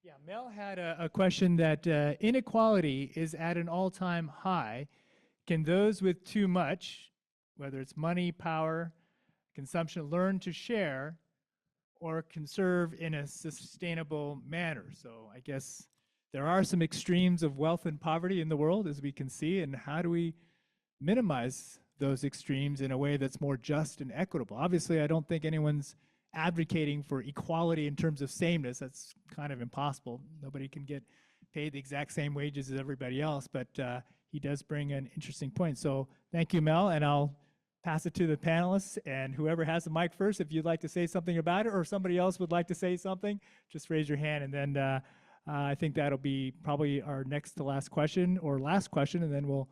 Yeah, Mel had a question that inequality is at an all-time high. Can those with too much, whether it's money, power, consumption, learn to share or conserve in a sustainable manner? So I guess there are some extremes of wealth and poverty in the world, as we can see, and how do we minimize those extremes in a way that's more just and equitable? Obviously, I don't think anyone's advocating for equality in terms of sameness. That's kind of impossible. Nobody can get paid the exact same wages as everybody else, but he does bring an interesting point. So thank you, Mel, and I'll pass it to the panelists, and whoever has the mic first, if you'd like to say something about it or somebody else would like to say something, just raise your hand, and then I think that'll be probably our next to last question, or last question, and then we'll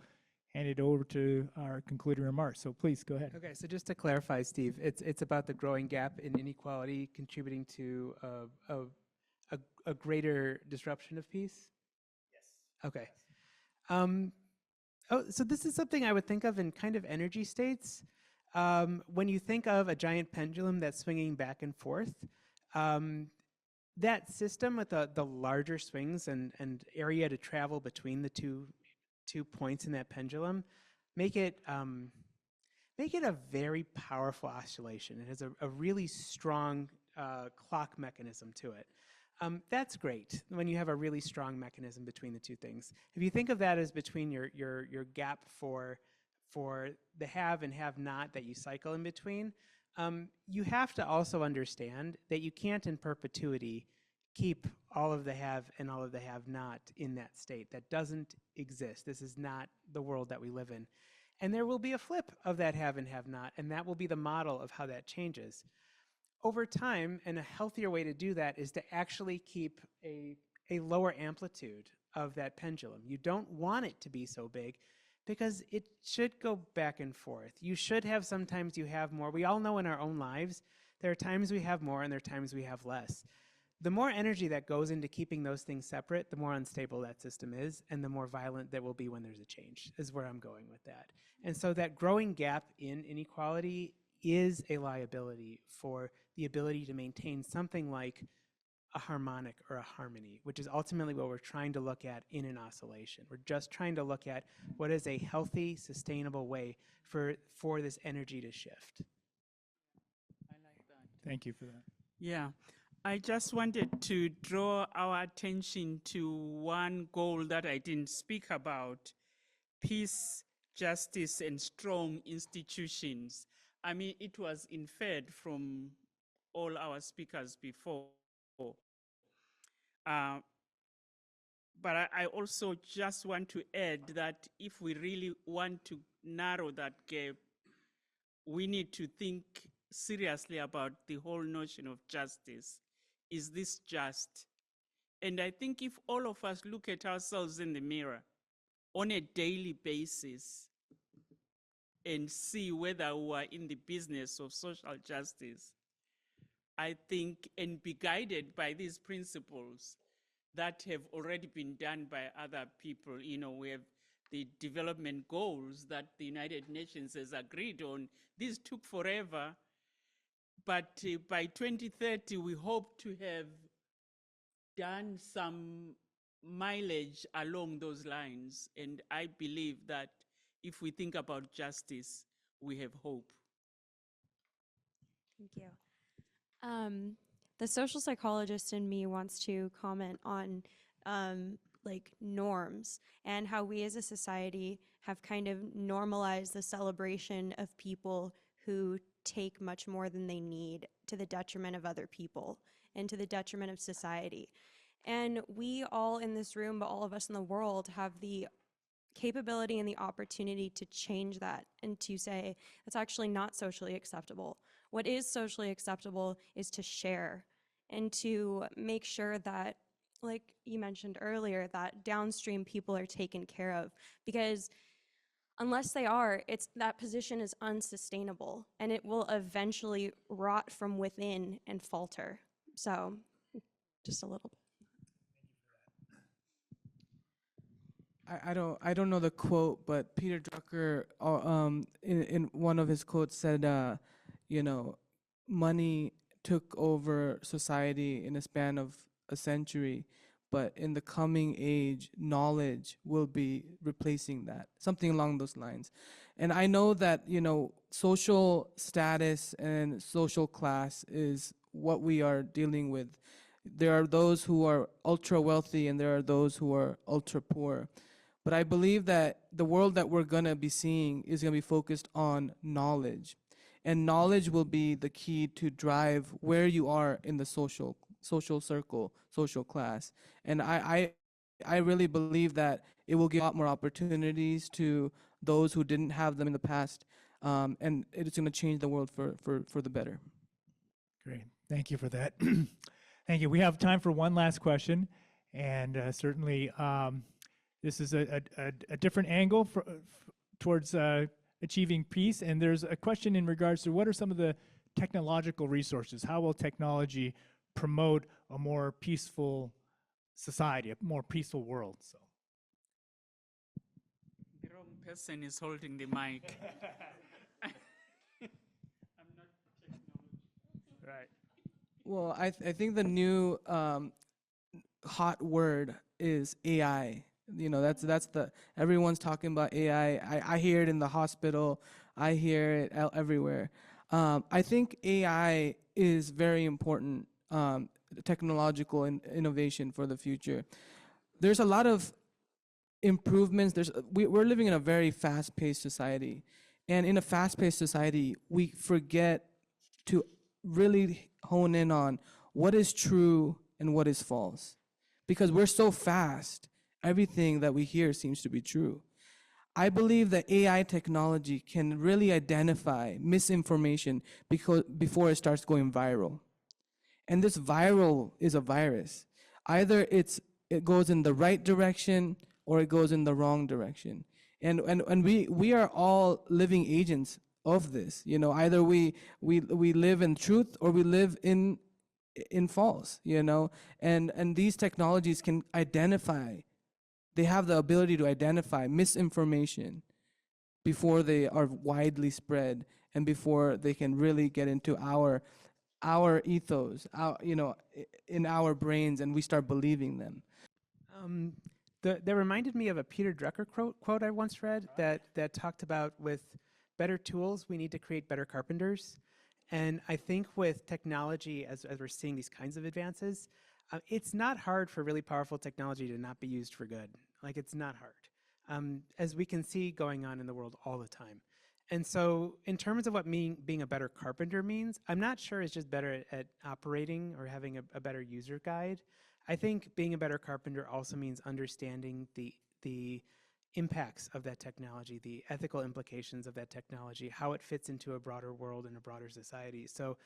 hand it over to our concluding remarks. So please go ahead. Okay, so just to clarify, Steve, it's about the growing gap in inequality contributing to a greater disruption of peace? Yes. Okay. So this is something I would think of in kind of energy states. When you think of a giant pendulum that's swinging back and forth, that system with the larger swings and area to travel between the two points in that pendulum make it a very powerful oscillation. It has a really strong clock mechanism to it. That's great when you have a really strong mechanism between the two things. If you think of that as between your gap for the have and have not that you cycle in between, you have to also understand that you can't in perpetuity keep all of the have and all of the have not in that state. That doesn't exist. This is not the world that we live in. And there will be a flip of that have and have not, and that will be the model of how that changes. Over time, and a healthier way to do that is to actually keep a lower amplitude of that pendulum. You don't want it to be so big because it should go back and forth. You should have, sometimes you have more. We all know in our own lives, there are times we have more and there are times we have less. The more energy that goes into keeping those things separate, the more unstable that system is, and the more violent that will be when there's a change, is where I'm going with that. And so that growing gap in inequality is a liability for the ability to maintain something like a harmonic or a harmony, which is ultimately what we're trying to look at in an oscillation. We're just trying to look at what is a healthy, sustainable way for this energy to shift. I like that. Thank you for that. Yeah. I just wanted to draw our attention to one goal that I didn't speak about: peace, justice, and strong institutions. I mean, it was inferred from all our speakers before. But I also just want to add that if we really want to narrow that gap, we need to think seriously about the whole notion of justice. Is this just? And I think if all of us look at ourselves in the mirror on a daily basis and see whether we are in the business of social justice, I think, and be guided by these principles that have already been done by other people. You know, we have the development goals that the United Nations has agreed on. These took forever, but by 2030, we hope to have done some mileage along those lines. And I believe that if we think about justice, we have hope. Thank you. The social psychologist in me wants to comment on like norms and how we as a society have kind of normalized the celebration of people who take much more than they need to the detriment of other people and to the detriment of society. And we all in this room, but all of us in the world, have the capability and the opportunity to change that and to say it's actually not socially acceptable. What is socially acceptable is to share and to make sure that, like you mentioned earlier, that downstream people are taken care of, because unless they are, that position is unsustainable and it will eventually rot from within and falter. So just a little bit. I don't know the quote, but Peter Drucker in one of his quotes said, you know, money took over society in a span of a century, but in the coming age, knowledge will be replacing that, something along those lines. And I know that, social status and social class is what we are dealing with. There are those who are ultra wealthy and there are those who are ultra poor. But I believe that the world that we're going to be seeing is going to be focused on knowledge. And knowledge will be the key to drive where you are in the social circle, social class. And I really believe that it will give a lot more opportunities to those who didn't have them in the past. And it's going to change the world for the better. Great. Thank you for that. Thank you. We have time for one last question. And certainly, this is a different angle towards achieving peace. And there's a question in regards to what are some of the technological resources? How will technology promote a more peaceful society, a more peaceful world? So. The wrong person is holding the mic. I'm not technology. Right. Well, I think the new hot word is AI. That's the everyone's talking about AI. I hear it in the hospital. I hear it everywhere. I think AI is very important technological innovation for the future. There's a lot of improvements. We're living in a very fast-paced society, and in a fast-paced society, we forget to really hone in on what is true and what is false, because we're so fast. Everything that we hear seems to be true. I believe that AI technology can really identify misinformation before it starts going viral. And this viral is a virus. Either it goes in the right direction or it goes in the wrong direction. And we are all living agents of this. Either we live in truth or we live in false, and these technologies can identify. They have the ability to identify misinformation before they are widely spread and before they can really get into our ethos, in our brains, and we start believing them. That reminded me of a Peter Drucker quote I once read that talked about, with better tools, we need to create better carpenters. And I think with technology, as we're seeing these kinds of advances, it's not hard for really powerful technology to not be used for good. Like, it's not hard, as we can see going on in the world all the time. And so in terms of what being a better carpenter means, I'm not sure it's just better at operating or having a better user guide. I think being a better carpenter also means understanding the impacts of that technology, the ethical implications of that technology, how it fits into a broader world and a broader society. So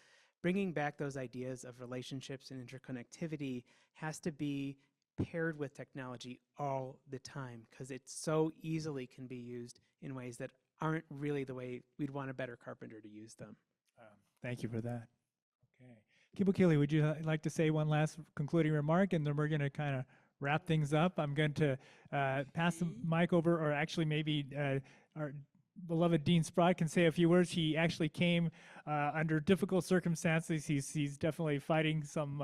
bringing back those ideas of relationships and interconnectivity has to be paired with technology all the time, because it so easily can be used in ways that aren't really the way we'd want a better carpenter to use them. Thank you for that. Okay. Kibukili, would you like to say one last concluding remark, and then we're going to kind of wrap things up? I'm going to pass the mic over, or actually maybe our beloved Dean Sprott can say a few words. He actually came under difficult circumstances. He's definitely fighting some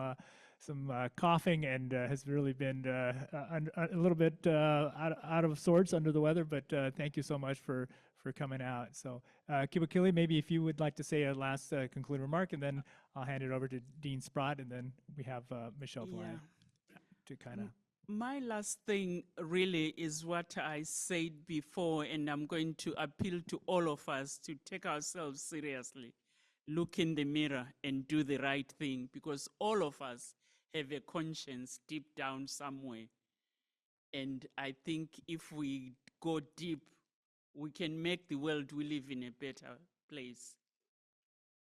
coughing and has really been a little bit out of sorts, under the weather, but thank you so much for coming out. So Kibukili, maybe if you would like to say a last concluding remark, and then I'll hand it over to Dean Sprott, and then we have Michelle Flynn to kind of... My last thing really is what I said before, and I'm going to appeal to all of us to take ourselves seriously, look in the mirror and do the right thing, because all of us have a conscience deep down somewhere. And I think if we go deep, we can make the world we live in a better place.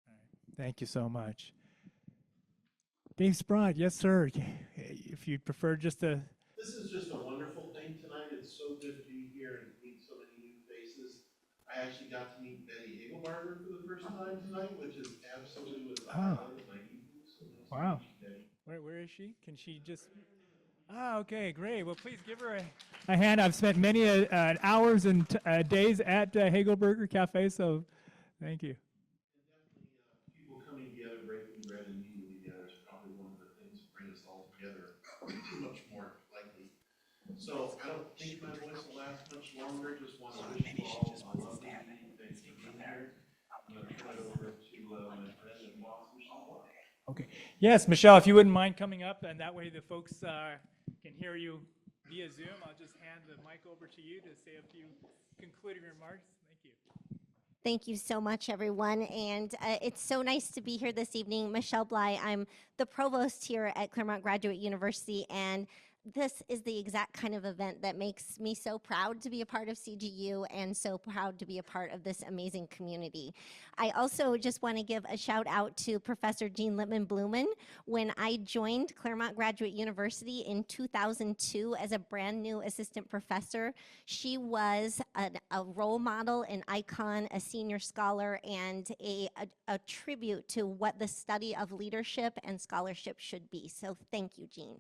All right. Thank you so much. Dave Sprott, yes, sir. If you'd prefer just to... This is just a wonderful thing tonight. It's so good to be here and meet so many new faces. I actually got to meet Betty Hagelbarger for the first time tonight, which is absolutely the highlight of my evening. So wow. Where is she? Can she just... okay, great. Well, please give her a hand. I've spent many hours and days at Hagelbarger Cafe, so thank you. And definitely people coming together, breaking bread and eating together is probably one of the things that bring us all together too much more likely. So I don't think my voice will last much longer. Just want to wish you all a lovely evening. Thanks for being here. I'm going to turn it over to my friend and boss, Michelle. Okay. Yes, Michelle, if you wouldn't mind coming up, and that way the folks can hear you via Zoom. I'll just hand the mic over to you to say a few concluding remarks. Thank you. Thank you so much, everyone. And it's so nice to be here this evening. Michelle Bly, I'm the provost here at Claremont Graduate University, and this is the exact kind of event that makes me so proud to be a part of CGU and so proud to be a part of this amazing community. I also just want to give a shout out to Professor Jean Littman-Blumen. When I joined Claremont Graduate University in 2002 as a brand new assistant professor, she was a role model, an icon, a senior scholar, and a tribute to what the study of leadership and scholarship should be. So thank you, Jean.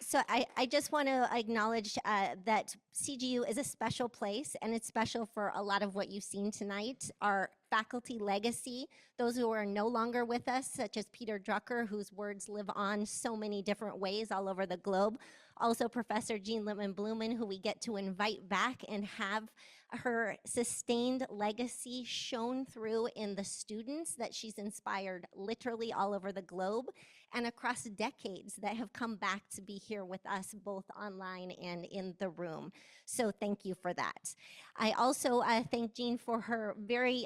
So I just want to acknowledge that CGU is a special place, and it's special for a lot of what you've seen tonight. Our faculty legacy, those who are no longer with us, such as Peter Drucker, whose words live on so many different ways all over the globe. Also Professor Jean Littman-Blumen, who we get to invite back and have her sustained legacy shown through in the students that she's inspired literally all over the globe and across decades that have come back to be here with us both online and in the room. So thank you for that. I also thank Jean for her very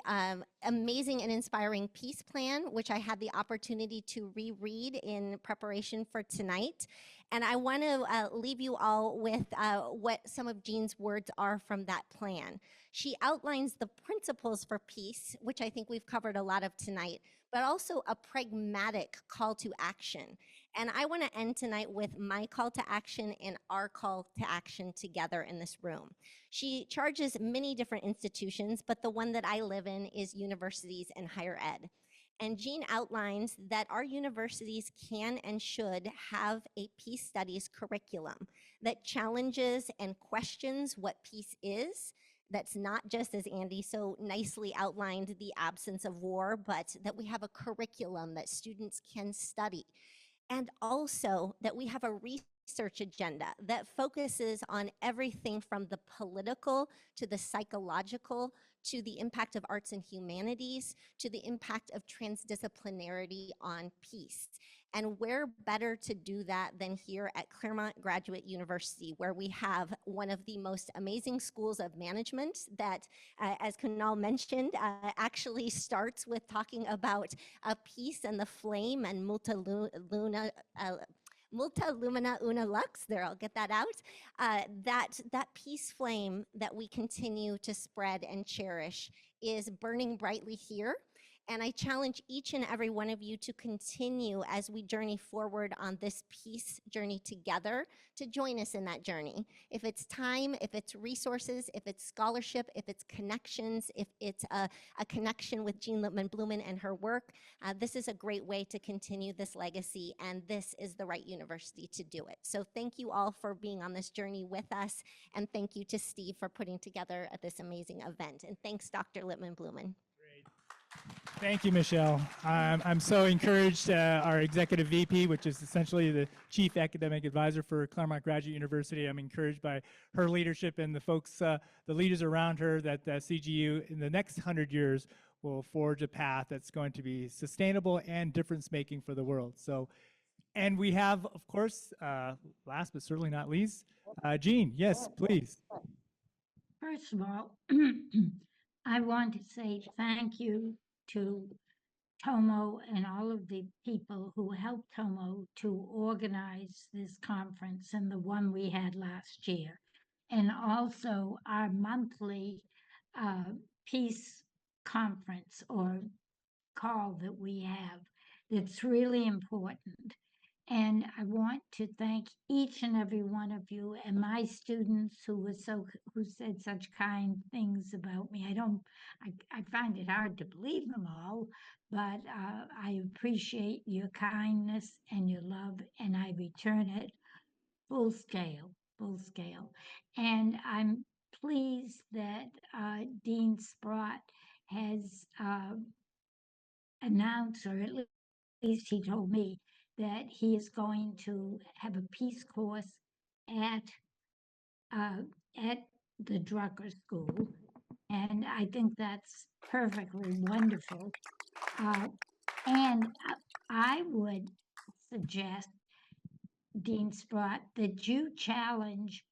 amazing and inspiring peace plan, which I had the opportunity to reread in preparation for tonight. And I want to leave you all with what some of Jean's words are from that plan. She outlines the principles for peace, which I think we've covered a lot of tonight, but also a pragmatic call to action. And I want to end tonight with my call to action and our call to action together in this room. She charges many different institutions, but the one that I live in is universities and higher ed. And Jean outlines that our universities can and should have a peace studies curriculum that challenges and questions what peace is. That's not just, as Andy so nicely outlined, the absence of war, but that we have a curriculum that students can study. And also that we have a research agenda that focuses on everything from the political to the psychological to the impact of arts and humanities to the impact of transdisciplinarity on peace. And where better to do that than here at Claremont Graduate University, where we have one of the most amazing schools of management that, as Kunal mentioned, actually starts with talking about peace and the flame and multa lumina una lux, there, I'll get that out. That peace flame that we continue to spread and cherish is burning brightly here. And I challenge each and every one of you to continue as we journey forward on this peace journey together, to join us in that journey. If it's time, if it's resources, if it's scholarship, if it's connections, if it's a connection with Jean Littman-Blumen and her work, this is a great way to continue this legacy, and this is the right university to do it. So thank you all for being on this journey with us, and thank you to Steve for putting together this amazing event. And thanks, Dr. Littman-Blumen. Thank you, Michelle. I'm so encouraged. Our executive VP, which is essentially the chief academic advisor for Claremont Graduate University, I'm encouraged by her leadership and the folks, the leaders around her, that CGU in the next 100 years will forge a path that's going to be sustainable and difference-making for the world. So, and we have, of course, last but certainly not least, Jean. Yes, please. First of all, I want to say thank you to Tomo and all of the people who helped Tomo to organize this conference and the one we had last year. And also our monthly peace conference or call that we have that's really important. And I want to thank each and every one of you and my students who said such kind things about me. I find it hard to believe them all, but I appreciate your kindness and your love, and I return it full scale, full scale. And I'm pleased that Dean Sprott has announced, or at least he told me, that he is going to have a peace course at uh, at the Drucker School, and I think that's perfectly wonderful. And I would suggest, Dean Sprott, that you challenge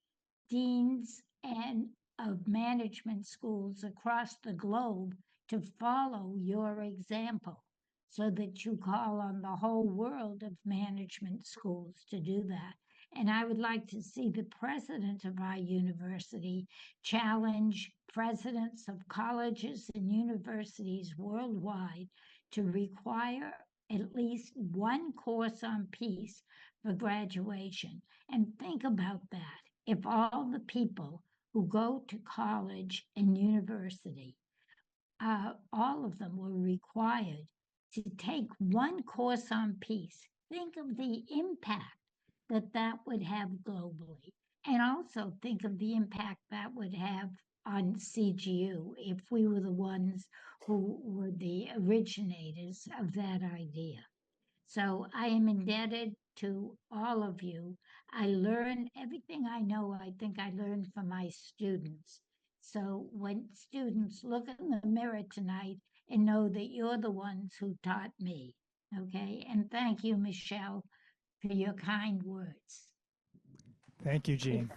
deans and of management schools across the globe to follow your example so that you call on the whole world of management schools to do that. And I would like to see the president of our university challenge presidents of colleges and universities worldwide to require at least one course on peace for graduation. And think about that. If all the people who go to college and university, all of them were required to take one course on peace, think of the impact that that would have globally. And also think of the impact that would have on CGU if we were the ones who were the originators of that idea. So I am indebted to all of you. I learn everything I know, I think I learned from my students. So when students look in the mirror tonight and know that you're the ones who taught me, okay? And thank you, Michelle, for your kind words. Thank you, Jean.